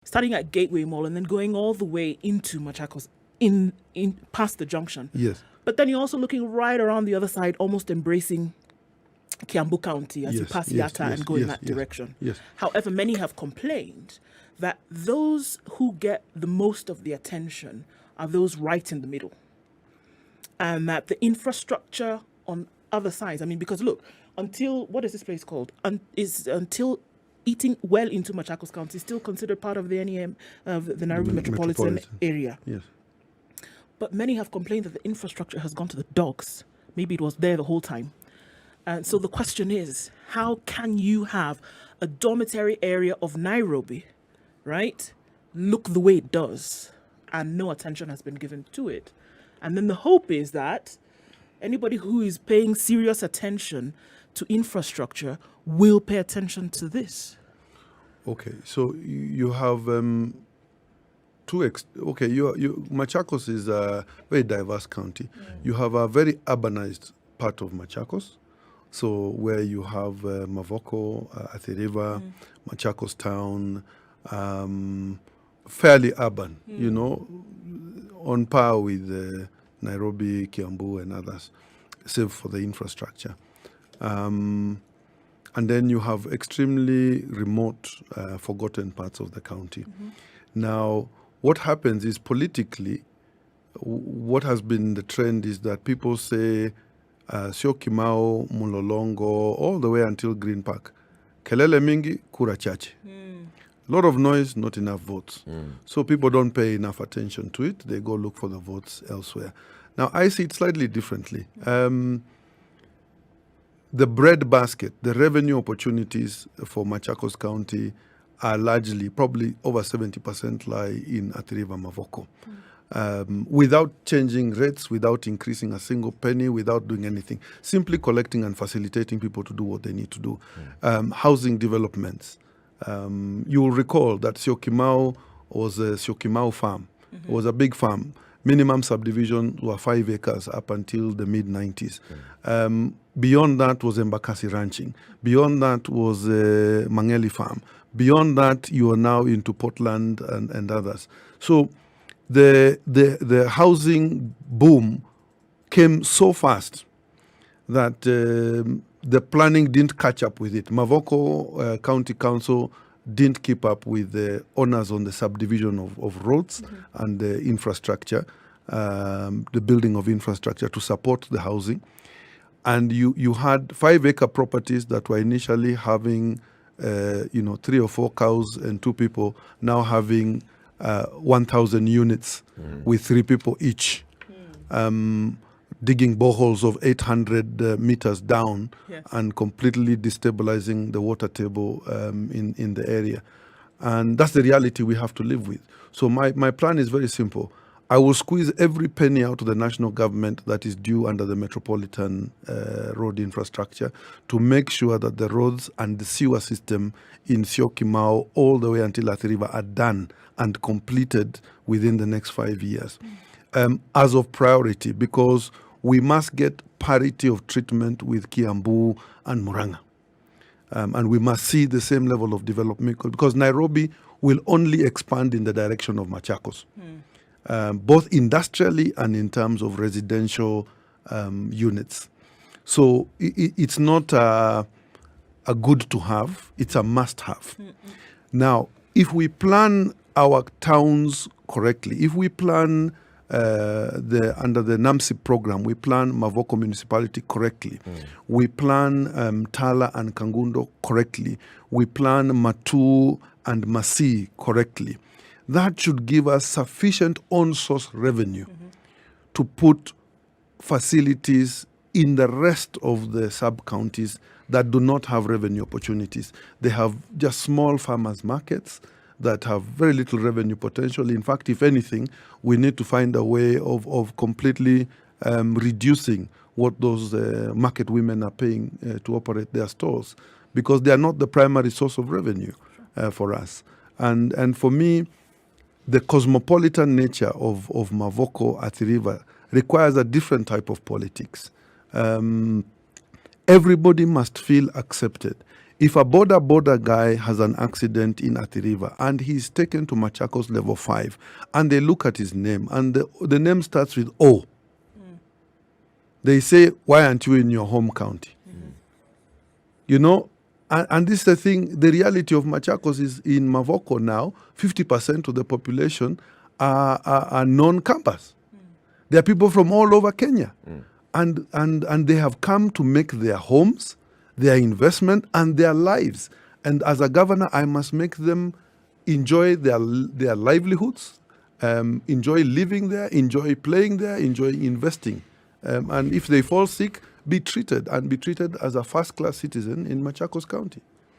starting at Gateway Mall and then going all the way into Machakos, in past the junction. Yes. But then you're also looking right around the other side, almost embracing Kiambu County as you Yes, pass yes, Yatta yes, and go in yes, that yes, direction. yes. However, many have complained that those who get the most of the attention are those right in the middle. And that the infrastructure on other sides, I mean, because look, until, what is this place called? Until eating well into Machakos County is still considered part of the NEM, of the Nairobi metropolitan area. Yes. But many have complained that the infrastructure has gone to the dogs. Maybe it was there the whole time. And so the question is, how can you have a dormitory area of Nairobi, right, look the way it does, and no attention has been given to it? And then the hope is that anybody who is paying serious attention to infrastructure will pay attention to this. Okay, so you have Machakos is a very diverse county. You have a very urbanized part of Machakos, so where you have Mavoko, Athi River, Machakos town, fairly urban, you know, on par with Nairobi, Kiambu, and others, save for the infrastructure. And then you have extremely remote, forgotten parts of the county. Now, what happens is politically, what has been the trend is that people say Syokimau, Mulolongo, all the way until Green Park. Kelele mingi, kura chache. A lot of noise, not enough votes. So people don't pay enough attention to it. They go look for the votes elsewhere. Now, I see it slightly differently. The breadbasket, the revenue opportunities for Machakos County are largely, probably over 70% lie in Athi River, Mavoko. Without changing rates, without increasing a single penny, without doing anything, simply collecting and facilitating people to do what they need to do. Housing developments. You will recall that Syokimau was a Syokimau farm. It was a big farm. Minimum subdivision were 5 acres up until the mid-90s. Beyond that was Embakasi ranching. Beyond that was Mangeli farm. Beyond that, you are now into Portland and others. So the housing boom came so fast that the planning didn't catch up with it. Mavoko County Council didn't keep up with the owners on the subdivision of roads and the infrastructure, the building of infrastructure to support the housing. And you had 5-acre properties that were initially having 3 or 4 cows and 2 people, now having 1,000 units with 3 people each. Digging boreholes of 800 meters down and completely destabilizing the water table in the area. And that's the reality we have to live with. So my plan is very simple. I will squeeze every penny out of the national government that is due under the metropolitan road infrastructure to make sure that the roads and the sewer system in Syokimau all the way until Athi River are done and completed within the next 5 years. As of priority, because we must get parity of treatment with Kiambu and Murang'a. And we must see the same level of development because Nairobi will only expand in the direction of Machakos, both industrially and in terms of residential units. So it's not a good to have, it's a must have. Now, if we plan our towns correctly, if we plan under the NAMSI program, we plan Mavoko municipality correctly. We plan Tala and Kangundo correctly. We plan Matu and Masi correctly. That should give us sufficient on-source revenue to put facilities in the rest of the sub-counties that do not have revenue opportunities. They have just small farmers markets that have very little revenue potential. In fact, if anything, we need to find a way of completely reducing what those market women are paying to operate their stores, because they are not the primary source of revenue for us. And for me, the cosmopolitan nature of Mavoko Athi River requires a different type of politics. Everybody must feel accepted. If a border guy has an accident in Athi River and he's taken to Machakos level 5 and they look at his name and the name starts with O, they say, why aren't you in your home county? You know, and this is the thing, the reality of Machakos is in Mavoko now, 50% of the population are non-campus. There are people from all over Kenya. And they have come to make their homes, their investment, and their lives. And as a governor, I must make them enjoy their livelihoods, enjoy living there, enjoy playing there, enjoy investing. And if they fall sick, be treated as a first-class citizen in Machakos County.